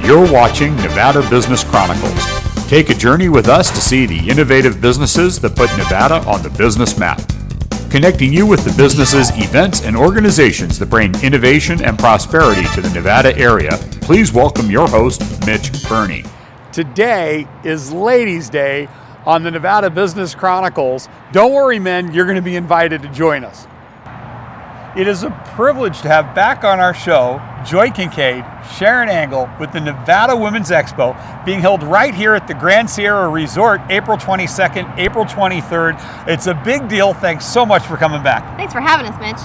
You're watching Nevada Business Chronicles. Take a journey with us to see the innovative businesses that put Nevada on the business map. Connecting you with the businesses, events, and organizations that bring innovation and prosperity to the Nevada area, please welcome your host, Mitch Burney. Today is Ladies' Day on the Nevada Business Chronicles. Don't worry, men, you're going to be invited to join us. It is a privilege to have back on our show Joy Kincaid, Sharon Angle with the Nevada Women's Expo being held right here at the Grand Sierra Resort, April 22nd, April 23rd. It's a big deal. Thanks so much for coming back. Thanks for having us, Mitch.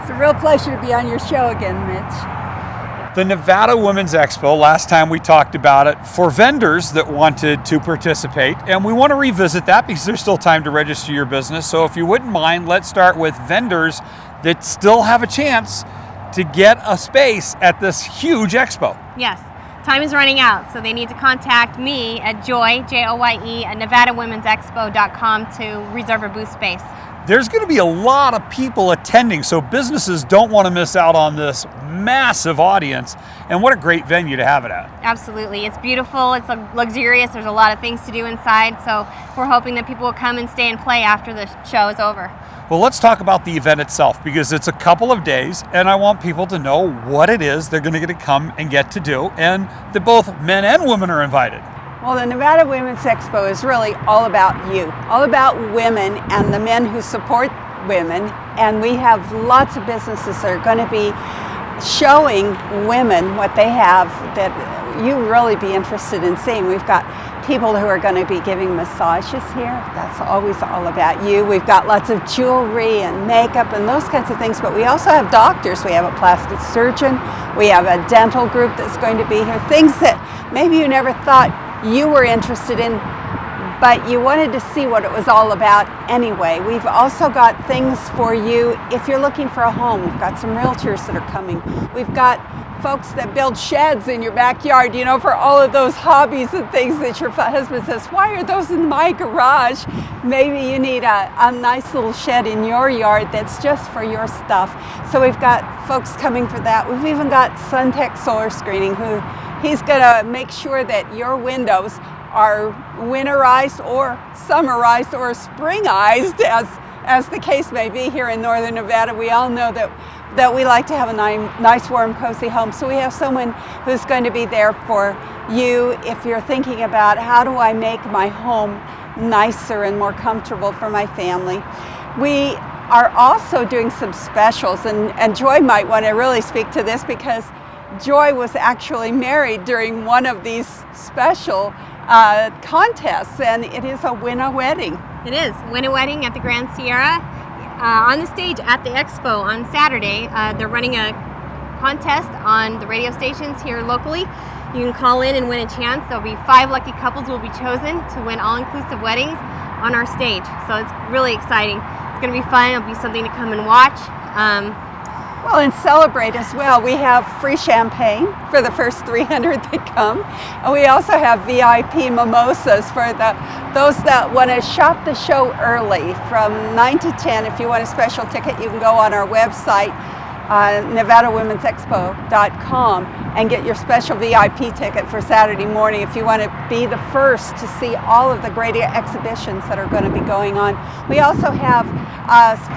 It's a real pleasure to be on your show again, Mitch. The Nevada Women's Expo, last time we talked about it for vendors that wanted to participate, and we want to revisit that because there's still time to register your business. So if you wouldn't mind, let's start with vendors that still have a chance to get a space at this huge expo. Yes, time is running out, so they need to contact me at Joye, J-O-Y-E, at NevadaWomen'sExpo.com to reserve a booth space. There's going to be a lot of people attending, so businesses don't want to miss out on this massive audience. And what a great venue to have it at. Absolutely. It's beautiful. It's luxurious. There's a lot of things to do inside, so we're hoping that people will come and stay and play after the show is over. Well, let's talk about the event itself, because it's a couple of days, and I want people to know what it is they're going to get to come and get to do, and that both men and women are invited. Well, the Nevada Women's Expo is really all about you, all about women and the men who support women. And we have lots of businesses that are going to be showing women what they have that you really be interested in seeing. We've got people who are going to be giving massages here. That's always all about you. We've got lots of jewelry and makeup and those kinds of things, but we also have doctors. We have a plastic surgeon. We have a dental group that's going to be here. Things that maybe you never thought you were interested in, but you wanted to see what it was all about anyway. We've also got things for you if you're looking for a home. We've got some realtors that are coming. We've got folks that build sheds in your backyard, you know, for all of those hobbies and things that your husband says, why are those in my garage? Maybe you need a nice little shed in your yard that's just for your stuff. So we've got folks coming for that. We've even got Suntech Solar Screening, who he's going to make sure that your windows are winterized or summerized or springized, as the case may be here in northern Nevada. We all know that we like to have a nice, warm, cozy home. So we have someone who's going to be there for you if you're thinking about how do I make my home nicer and more comfortable for my family. We are also doing some specials, and Joy might want to really speak to this because Joy was actually married during one of these special contests, and it is a win-a wedding. It is. Win-a wedding at the Grand Sierra. On the stage at the Expo on Saturday, they're running a contest on the radio stations here locally. You can call in and win a chance. There'll be 5 lucky couples will be chosen to win all-inclusive weddings on our stage. So it's really exciting. It's going to be fun. It'll be something to come and watch. Well, and celebrate as well. We have free champagne for the first 300 that come. And we also have VIP mimosas for those that want to shop the show early from 9 to 10. If you want a special ticket, you can go on our website, NevadaWomen'sExpo.com, and get your special VIP ticket for Saturday morning if you want to be the first to see all of the great exhibitions that are going to be going on. We also have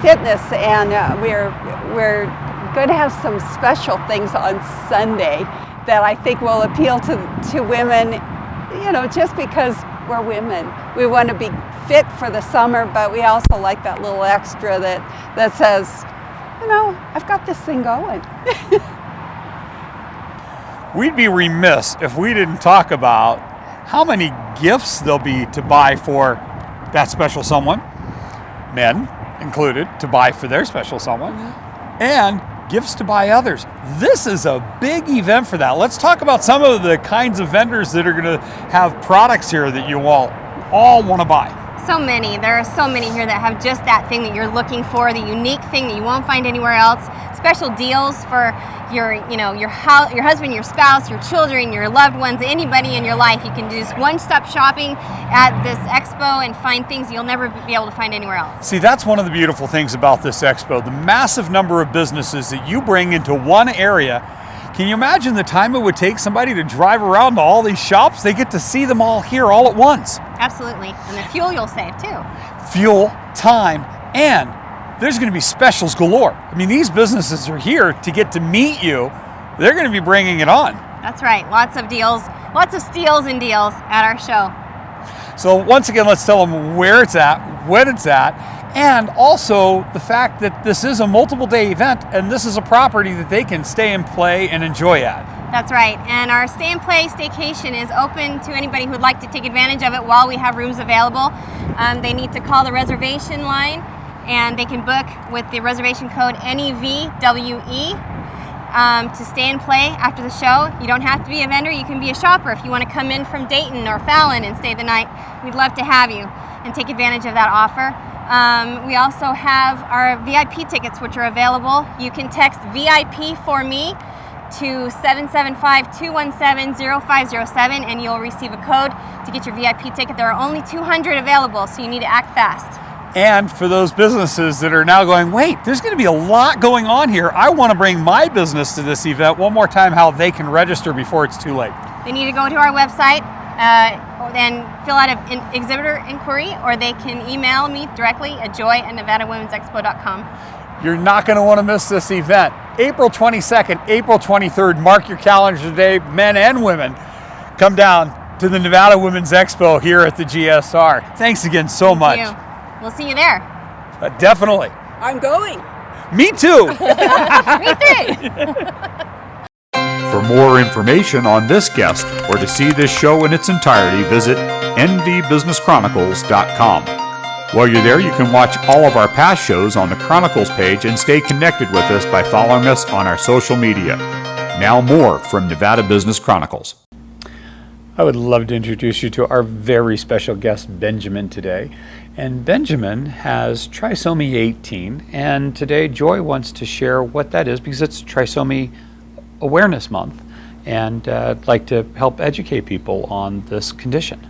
fitness, and we're going to have some special things on Sunday that I think will appeal to women, you know, just because we're women. We want to be fit for the summer, but we also like that little extra that says, you know, I've got this thing going. We'd be remiss if we didn't talk about how many gifts there'll be to buy for that special someone, men included, to buy for their special someone, and gifts to buy others. This is a big event for that. Let's talk about some of the kinds of vendors that are going to have products here that you all want to buy. So many. There are so many here that have just that thing that you're looking for, the unique thing that you won't find anywhere else. Special deals for your husband, your spouse, your children, your loved ones, anybody in your life. You can do just one-stop shopping at this expo and find things you'll never be able to find anywhere else. See, that's one of the beautiful things about this expo. The massive number of businesses that you bring into one area Can you imagine the time it would take somebody to drive around to all these shops? They get to see them all here all at once. Absolutely. And the fuel you'll save too. Fuel, time, and there's going to be specials galore. I mean, these businesses are here to get to meet you. They're going to be bringing it on. That's right. Lots of deals, lots of steals and deals at our show. So once again, let's tell them where it's at, when it's at, and also the fact that this is a multiple day event and this is a property that they can stay and play and enjoy at. That's right. And our stay and play staycation is open to anybody who'd like to take advantage of it while we have rooms available. They need to call the reservation line and they can book with the reservation code NEVWE to stay and play after the show. You don't have to be a vendor, you can be a shopper. If you want to come in from Dayton or Fallon and stay the night, we'd love to have you and take advantage of that offer. We also have our VIP tickets, which are available. You can text VIP for me to 775-217-0507 and you'll receive a code to get your VIP ticket. There are only 200 available, so you need to act fast. And for those businesses that are now going, wait, there's going to be a lot going on here. I want to bring my business to this event. One more time, how they can register before it's too late. They need to go to our website and fill out an exhibitor inquiry, or they can email me directly at joy@nevadawomensexpo.com. You're not going to want to miss this event. April 22nd, April 23rd, mark your calendars today, men and women. Come down to the Nevada Women's Expo here at the GSR. Thanks again so much. Thank you. We'll see you there. Definitely. I'm going. Me too. Me too. For more information on this guest or to see this show in its entirety, visit nvbusinesschronicles.com. While you're there, you can watch all of our past shows on the Chronicles page and stay connected with us by following us on our social media. Now more from Nevada Business Chronicles. I would love to introduce you to our very special guest, Benjamin, today. And Benjamin has Trisomy 18, and today Joy wants to share what that is because it's Trisomy Awareness Month, and I'd like to help educate people on this condition.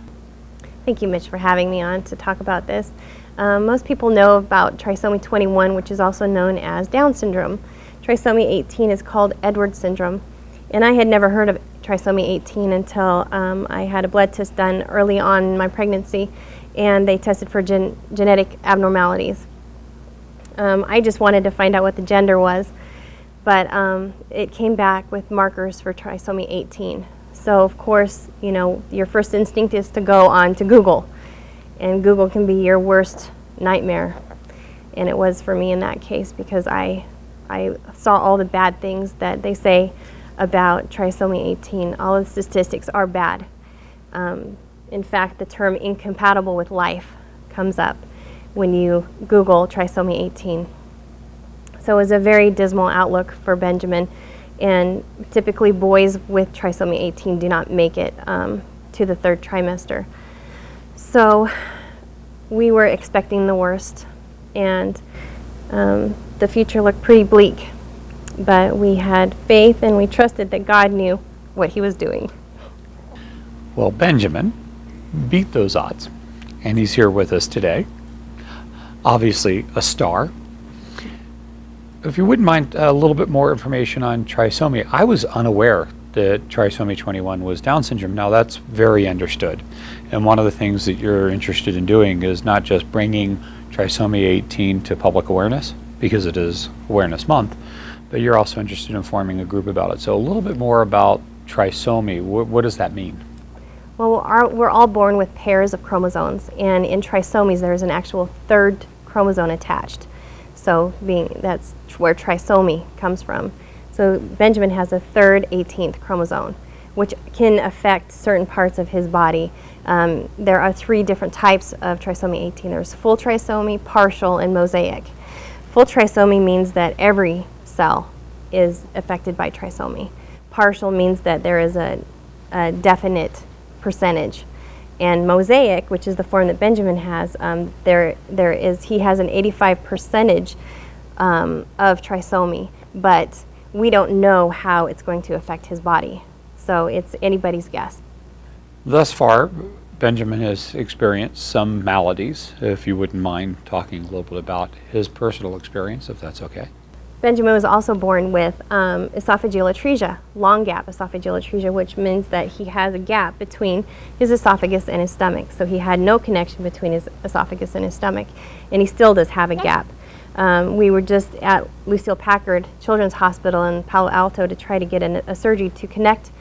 Thank you, Mitch, for having me on to talk about this. Most people know about trisomy 21, which is also known as Down syndrome. Trisomy 18 is called Edwards syndrome, and I had never heard of trisomy 18 until I had a blood test done early on in my pregnancy, and they tested for genetic abnormalities. I just wanted to find out what the gender was, but it came back with markers for trisomy 18. So of course, you know, your first instinct is to go on to Google, and Google can be your worst nightmare. And it was for me in that case because I saw all the bad things that they say about trisomy 18. All of the statistics are bad. In fact, the term incompatible with life comes up when you Google trisomy 18. So it was a very dismal outlook for Benjamin, and typically boys with trisomy 18 do not make it to the third trimester. So we were expecting the worst, and the future looked pretty bleak, but we had faith and we trusted that God knew what he was doing. Well, Benjamin beat those odds, and he's here with us today. Obviously a star. If you wouldn't mind a little bit more information on trisomy. I was unaware that trisomy 21 was Down syndrome. Now that's very understood, and one of the things that you're interested in doing is not just bringing trisomy 18 to public awareness, because it is Awareness Month, but you're also interested in forming a group about it. So a little bit more about trisomy. What does that mean? Well, we're all born with pairs of chromosomes, and in trisomies there's an actual third chromosome attached. So that's where trisomy comes from. So Benjamin has a third 18th chromosome, which can affect certain parts of his body. There are 3 different types of trisomy 18. There's full trisomy, partial, and mosaic. Full trisomy means that every cell is affected by trisomy. Partial means that there is a definite percentage. And mosaic, which is the form that Benjamin has, he has an 85% of trisomy, but we don't know how it's going to affect his body. So it's anybody's guess. Thus far, Benjamin has experienced some maladies. If you wouldn't mind talking a little bit about his personal experience, if that's okay. Benjamin was also born with esophageal atresia, long gap esophageal atresia, which means that he has a gap between his esophagus and his stomach. So he had no connection between his esophagus and his stomach, and he still does have a gap. We were just at Lucille Packard Children's Hospital in Palo Alto to try to get a surgery to connect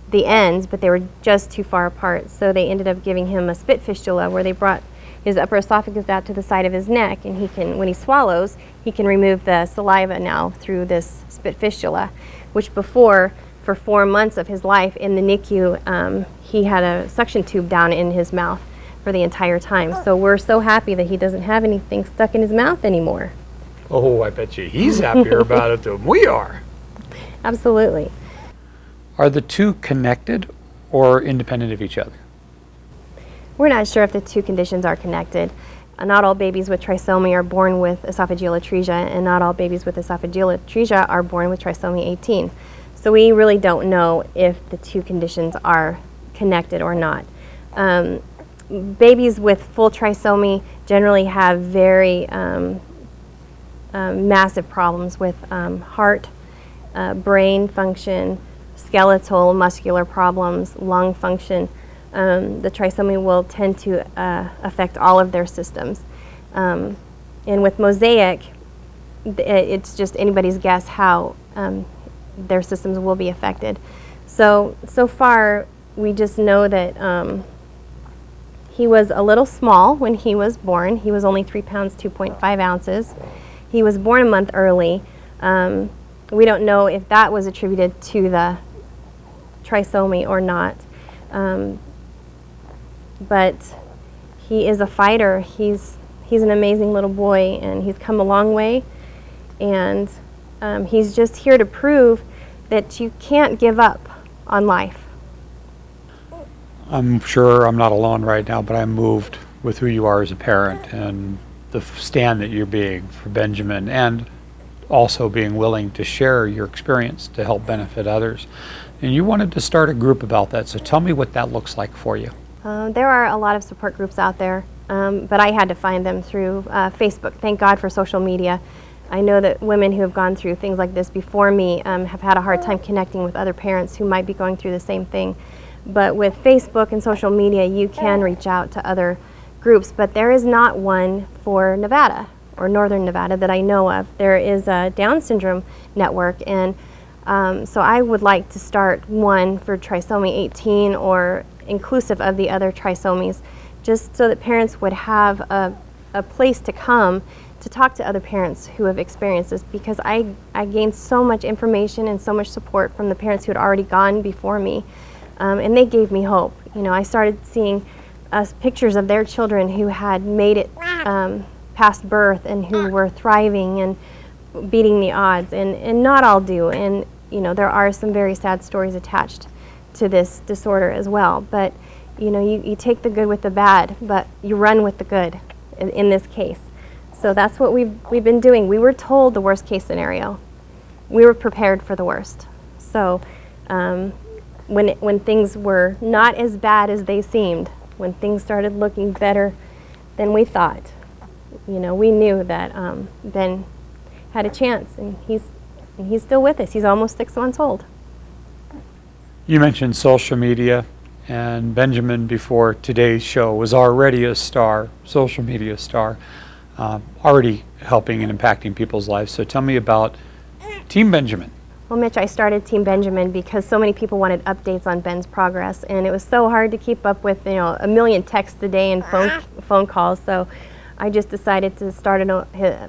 the ends, but they were just too far apart. So they ended up giving him a spit fistula, where they brought his upper esophagus out to the side of his neck, and he can, when he swallows, he can remove the saliva now through this spit fistula, which before, for 4 months of his life in the NICU, he had a suction tube down in his mouth for the entire time. So we're so happy that he doesn't have anything stuck in his mouth anymore. Oh, I bet you he's happier about it than we are. Absolutely. Are the two connected or independent of each other? We're not sure if the two conditions are connected. Not all babies with trisomy are born with esophageal atresia, and not all babies with esophageal atresia are born with trisomy 18. So we really don't know if the two conditions are connected or not. Babies with full trisomy generally have very massive problems with heart, brain function, skeletal, muscular problems, lung function. The trisomy will tend to affect all of their systems. And with mosaic, it's just anybody's guess how their systems will be affected. So far, we just know that he was a little small when he was born. He was only 3 pounds, 2.5 ounces. He was born a month early. We don't know if that was attributed to the trisomy or not. But he is a fighter. He's an amazing little boy, and he's come a long way. And he's just here to prove that you can't give up on life. I'm sure I'm not alone right now, but I'm moved with who you are as a parent and the stand that you're being for Benjamin, and also being willing to share your experience to help benefit others. And you wanted to start a group about that, so tell me what that looks like for you. There are a lot of support groups out there, but I had to find them through Facebook. Thank God for social media. I know that women who have gone through things like this before me have had a hard time connecting with other parents who might be going through the same thing. But with Facebook and social media, you can reach out to other groups, but there is not one for Nevada or Northern Nevada that I know of. There is a Down syndrome network, and so I would like to start one for trisomy 18 or inclusive of the other trisomies, just so that parents would have a place to come to talk to other parents who have experienced this, because I gained so much information and so much support from the parents who had already gone before me, and they gave me hope. You know, I started seeing pictures of their children who had made it past birth and who were thriving and beating the odds, and not all do, and you know, there are some very sad stories attached to this disorder as well. But you know, you take the good with the bad, but you run with the good in this case. So that's what we've been doing. We were told the worst case scenario. We were prepared for the worst. So when things were not as bad as they seemed, when things started looking better than we thought, you know, we knew that Ben had a chance, and he's still with us. He's almost 6 months old. You mentioned social media, and Benjamin, before today's show, was already a star, social media star, already helping and impacting people's lives. So tell me about Team Benjamin. Well, Mitch, I started Team Benjamin because so many people wanted updates on Ben's progress, and it was so hard to keep up with, you know, 1 million texts a day and phone calls. So I just decided to start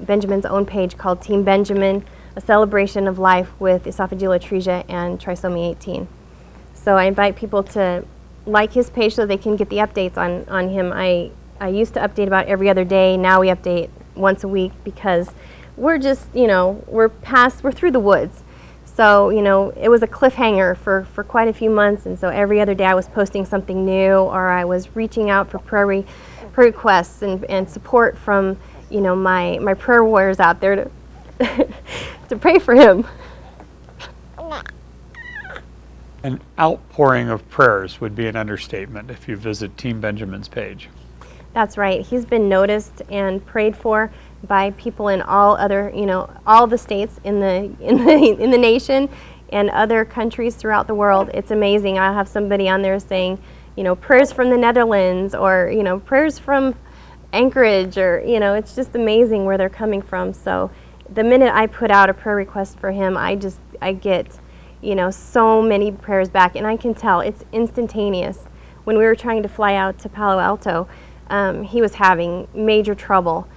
Benjamin's own page called Team Benjamin, a celebration of life with esophageal atresia and trisomy 18. So I invite people to like his page so they can get the updates on him. I used to update about every other day. Now we update once a week because we're just, you know, we're through the woods. So, you know, it was a cliffhanger for quite a few months, and so every other day I was posting something new, or I was reaching out for prayer requests and support from, you know, my prayer warriors out there to to pray for him. An outpouring of prayers would be an understatement if you visit Team Benjamin's page. That's right. He's been noticed and prayed for by people in all other, all the states in the nation and other countries throughout the world. It's amazing. I have somebody on there saying, prayers from the Netherlands, or prayers from Anchorage, or it's just amazing where they're coming from. So the minute I put out a prayer request for him, I get so many prayers back, and I can tell it's instantaneous. When we were trying to fly out to Palo Alto, he was having major trouble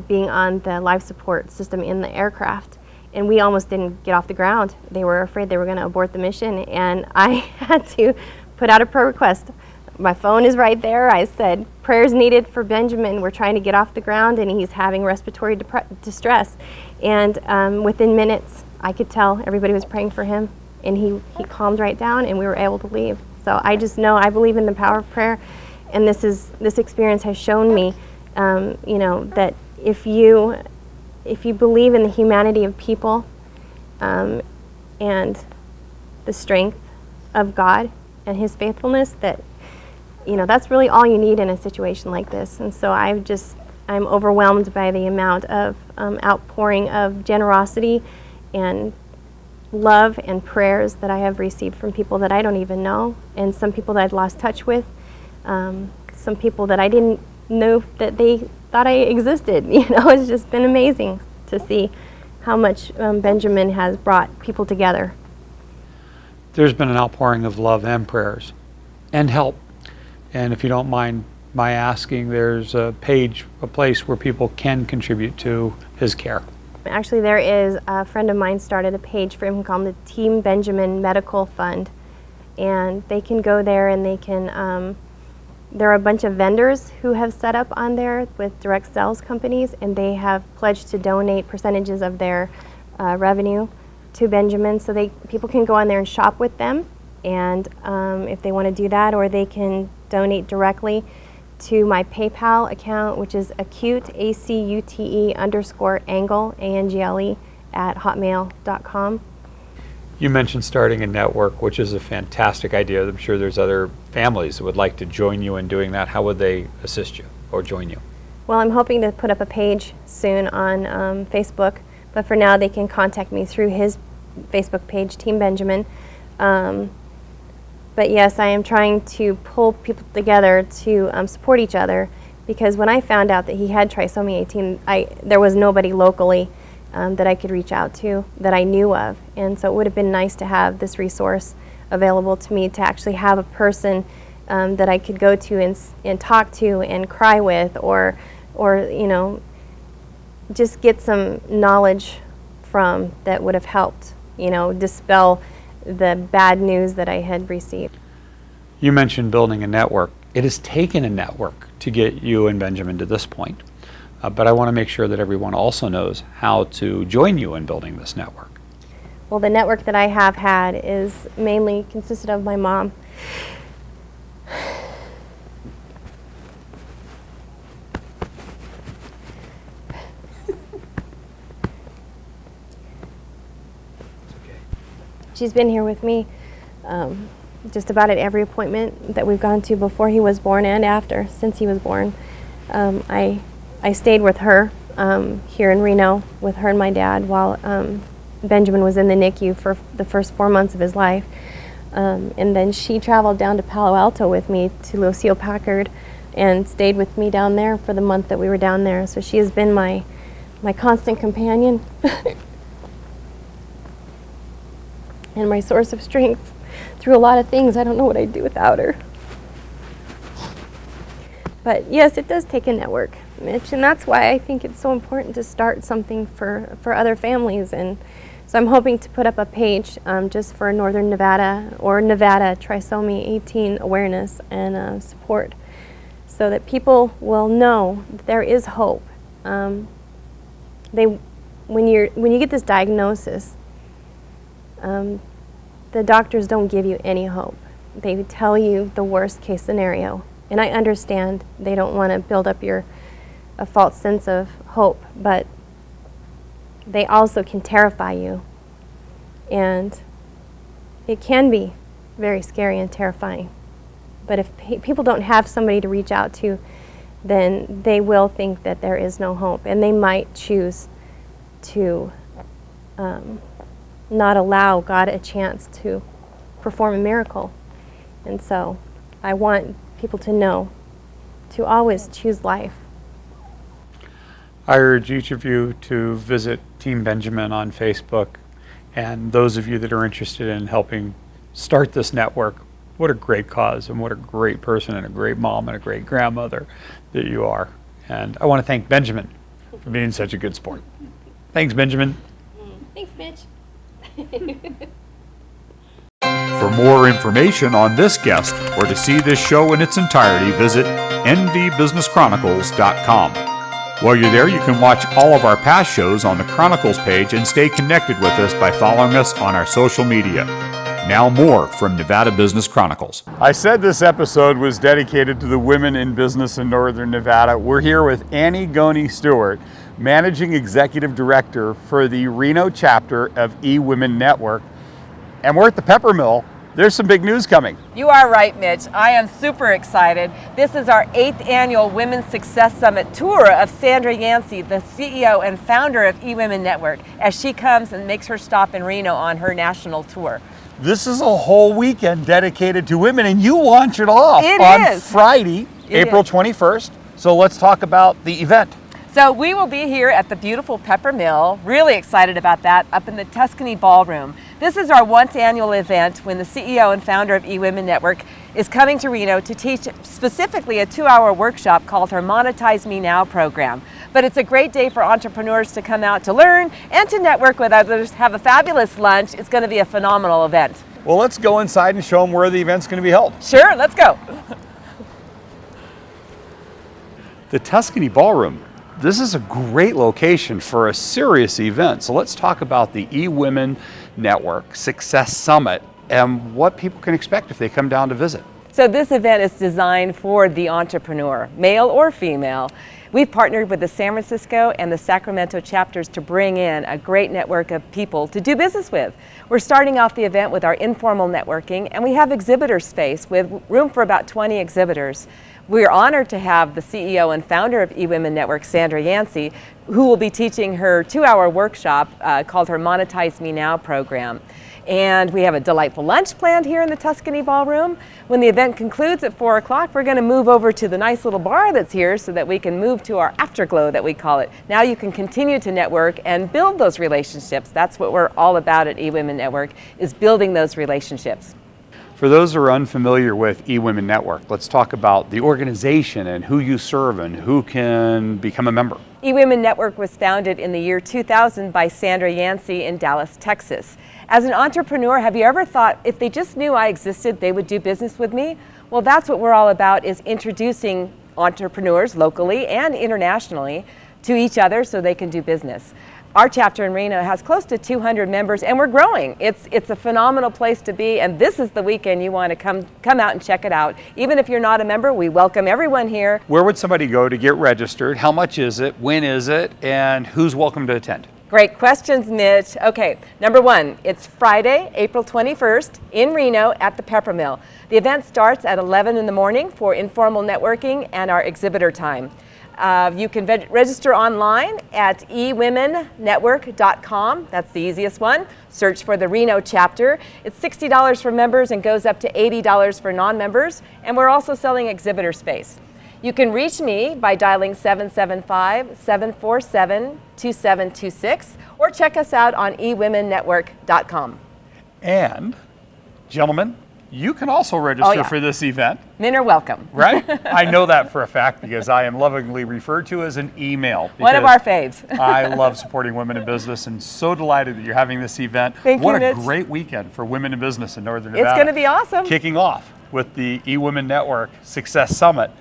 being on the life support system in the aircraft, and we almost didn't get off the ground. They were afraid they were going to abort the mission, and I had to put out a prayer request. My phone is right there. I said, prayers needed for Benjamin. We're trying to get off the ground, and he's having respiratory distress. And within minutes, I could tell everybody was praying for him, and he calmed right down, and we were able to leave. So I just know I believe in the power of prayer, and this experience has shown me, that if you believe in the humanity of people and the strength of God and His faithfulness, that that's really all you need in a situation like this. And so I'm overwhelmed by the amount of outpouring of generosity and love and prayers that I have received from people that I don't even know, and some people that I'd lost touch with, some people that I didn't know that they thought I existed. It's just been amazing to see how much Benjamin has brought people together. There's been an outpouring of love and prayers and help. And if you don't mind my asking, there's a place where people can contribute to his care. Actually, there is a friend of mine started a page for him called the Team Benjamin Medical Fund, and they can go there and they can, there are a bunch of vendors who have set up on there with direct sales companies, and they have pledged to donate percentages of their revenue to Benjamin, so people can go on there and shop with them, and if they want to do that, or they can donate directly to my PayPal account, which is acute, ACUTE _angle, ANGLE, at hotmail.com. You mentioned starting a network, which is a fantastic idea. I'm sure there's other families that would like to join you in doing that. How would they assist you or join you? Well, I'm hoping to put up a page soon on Facebook, but for now they can contact me through his Facebook page, Team Benjamin. But yes, I am trying to pull people together to support each other, because when I found out that he had trisomy 18, there was nobody locally that I could reach out to that I knew of. And so it would have been nice to have this resource available to me, to actually have a person that I could go to and talk to and cry with, or just get some knowledge from that would have helped, dispel the bad news that I had received. You mentioned building a network. It has taken a network to get you and Benjamin to this point, but I want to make sure that everyone also knows how to join you in building this network. Well, the network that I have had is mainly consisted of my mom. She's been here with me just about at every appointment that we've gone to before he was born and after, since he was born. I stayed with her here in Reno with her and my dad while Benjamin was in the NICU for the first 4 months of his life. And then she traveled down to Palo Alto with me to Lucille Packard and stayed with me down there for the month that we were down there. So she has been my constant companion. And my source of strength through a lot of things. I don't know what I'd do without her. But yes, it does take a network, Mitch, and that's why I think it's so important to start something for other families. And so I'm hoping to put up a page just for Northern Nevada or Nevada Trisomy 18 awareness and support, so that people will know that there is hope. When you get this diagnosis, the doctors don't give you any hope. They tell you the worst case scenario. And I understand they don't want to build up a false sense of hope, but they also can terrify you. And it can be very scary and terrifying. But if people don't have somebody to reach out to then they will think that there is no hope, and they might choose to not allow God a chance to perform a miracle. And so I want people to know to always choose life. I urge each of you to visit Team Benjamin on Facebook, and those of you that are interested in helping start this network, what a great cause and what a great person and a great mom and a great grandmother that you are. And I want to thank Benjamin for being such a good sport. Thanks, Benjamin. Thanks, Mitch. For more information on this guest or to see this show in its entirety, visit nvbusinesschronicles.com. While you're there, you can watch all of our past shows on the Chronicles page and stay connected with us by following us on our social media. Now more from Nevada Business Chronicles. I said this episode was dedicated to the women in business in Northern Nevada. We're here with Annie Goney Stewart, Managing Executive Director for the Reno chapter of eWomen Network. And we're at the Pepper Mill. There's some big news coming. You are right, Mitch. I am super excited. This is our 8th annual Women's Success Summit tour of Sandra Yancey, the CEO and founder of eWomen Network, as she comes and makes her stop in Reno on her national tour. This is a whole weekend dedicated to women, and you launch it off on Friday, April 21st. So let's talk about the event. So we will be here at the beautiful Pepper Mill, really excited about that, up in the Tuscany Ballroom. This is our once annual event when the CEO and founder of eWomen Network is coming to Reno to teach specifically a 2-hour workshop called her Monetize Me Now program. But it's a great day for entrepreneurs to come out to learn and to network with others, have a fabulous lunch. It's going to be a phenomenal event. Well, let's go inside and show them where the event's going to be held. Sure, let's go. The Tuscany Ballroom. This is a great location for a serious event. So let's talk about the eWomen Network Success Summit and what people can expect if they come down to visit. So this event is designed for the entrepreneur, male or female. We've partnered with the San Francisco and the Sacramento chapters to bring in a great network of people to do business with. We're starting off the event with our informal networking, and we have exhibitor space with room for about 20 exhibitors. We're honored to have the CEO and founder of eWomen Network, Sandra Yancey, who will be teaching her 2-hour workshop called her Monetize Me Now program. And we have a delightful lunch planned here in the Tuscany Ballroom. When the event concludes at 4 o'clock, we're going to move over to the nice little bar that's here so that we can move to our afterglow that we call it. Now you can continue to network and build those relationships. That's what we're all about at eWomen Network, is building those relationships. For those who are unfamiliar with eWomen Network, let's talk about the organization and who you serve and who can become a member. eWomen Network was founded in the year 2000 by Sandra Yancey in Dallas, Texas. As an entrepreneur, have you ever thought if they just knew I existed, they would do business with me? Well, that's what we're all about, is introducing entrepreneurs locally and internationally to each other so they can do business. Our chapter in Reno has close to 200 members, and we're growing. It's a phenomenal place to be, and this is the weekend you want to come out and check it out. Even if you're not a member, we welcome everyone here. Where would somebody go to get registered? How much is it? When is it? And who's welcome to attend? Great questions, Mitch. Okay, number one, it's Friday, April 21st in Reno at the Pepper Mill. The event starts at 11 in the morning for informal networking and our exhibitor time. You can register online at eWomenNetwork.com. That's the easiest one. Search for the Reno chapter. It's $60 for members and goes up to $80 for non-members. And we're also selling exhibitor space. You can reach me by dialing 775-747-2726 or check us out on eWomenNetwork.com. And, gentlemen, you can also register for this event. Men are welcome. Right? I know that for a fact because I am lovingly referred to as an email. One of our faves. I love supporting women in business and so delighted that you're having this event. Thank you, What a Mitch. Great weekend for women in business in Northern Nevada. It's going to be awesome. Kicking off with the eWomen Network Success Summit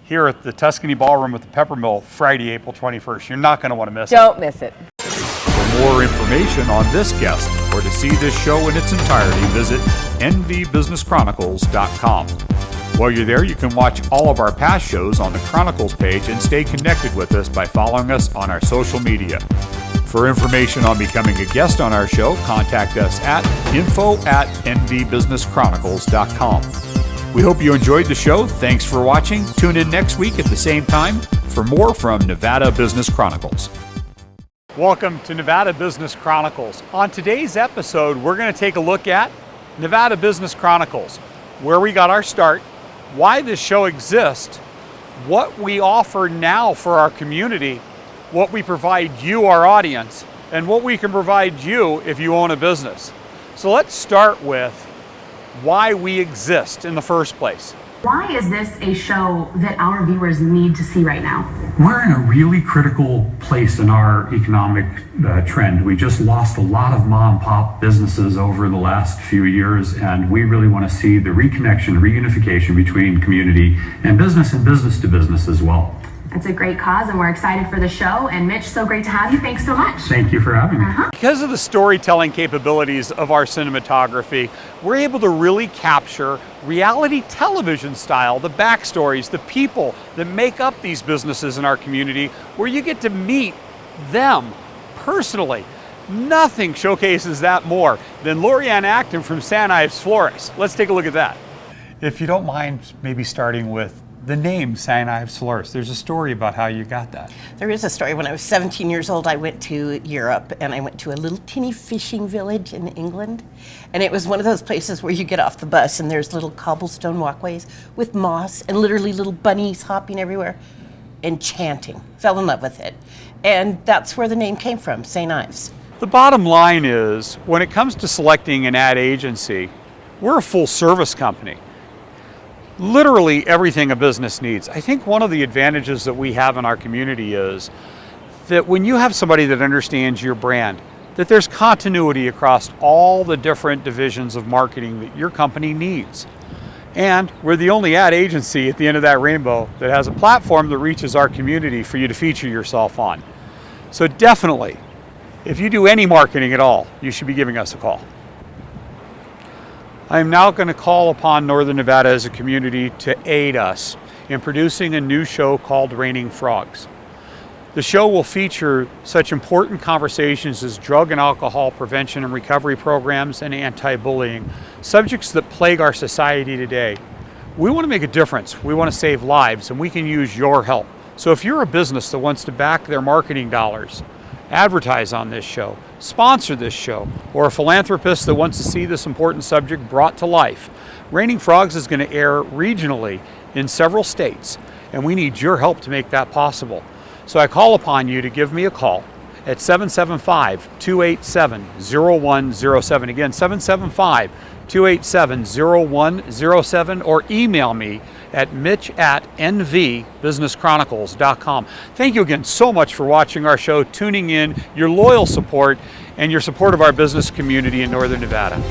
here at the Tuscany Ballroom at the Pepper Mill, Friday, April 21st. You're not going to want to miss it. Don't miss it. For more information on this guest or to see this show in its entirety, visit nvbusinesschronicles.com. While you're there, you can watch all of our past shows on the Chronicles page and stay connected with us by following us on our social media. For information on becoming a guest on our show, contact us at info@nvbusinesschronicles.com. We hope you enjoyed the show. Thanks for watching. Tune in next week at the same time for more from Nevada Business Chronicles. Welcome to Nevada Business Chronicles. On today's episode, we're going to take a look at Nevada Business Chronicles, where we got our start, why this show exists, what we offer now for our community, what we provide you, our audience, and what we can provide you if you own a business. So let's start with why we exist in the first place. Why is this a show that our viewers need to see right now? We're in a really critical place in our economic trend. We just lost a lot of mom and pop businesses over the last few years, and we really want to see the reconnection, reunification between community and business to business as well. It's a great cause, and we're excited for the show. And Mitch, so great to have you. Thanks so much. Thank you for having me. Because of the storytelling capabilities of our cinematography, we're able to really capture reality television style, the backstories, the people that make up these businesses in our community, where you get to meet them personally. Nothing showcases that more than Lorianne Acton from St. Ives Florist. Let's take a look at that. If you don't mind, maybe starting with the name St. Ives Florist. There's a story about how you got that. There is a story. When I was 17 years old, I went to Europe, and I went to a little teeny fishing village in England. And it was one of those places where you get off the bus and there's little cobblestone walkways with moss and literally little bunnies hopping everywhere. Enchanting. Fell in love with it. And that's where the name came from, St. Ives. The bottom line is, when it comes to selecting an ad agency, we're a full service company. Literally everything a business needs. I think one of the advantages that we have in our community is that when you have somebody that understands your brand, that there's continuity across all the different divisions of marketing that your company needs. And we're the only ad agency at the end of that rainbow that has a platform that reaches our community for you to feature yourself on. So definitely, if you do any marketing at all, you should be giving us a call. I am now going to call upon Northern Nevada as a community to aid us in producing a new show called Raining Frogs. The show will feature such important conversations as drug and alcohol prevention and recovery programs and anti-bullying, subjects that plague our society today. We want to make a difference. We want to save lives, and we can use your help. So if you're a business that wants to back their marketing dollars, advertise on this show, sponsor this show, or a philanthropist that wants to see this important subject brought to life, Raining Frogs is going to air regionally in several states, and we need your help to make that possible. So I call upon you to give me a call at 775-287-0107. Again, 775-287-0107, or email me at mitch@nvbusinesschronicles.com. Thank you again so much for watching our show, tuning in, your loyal support, and your support of our business community in Northern Nevada.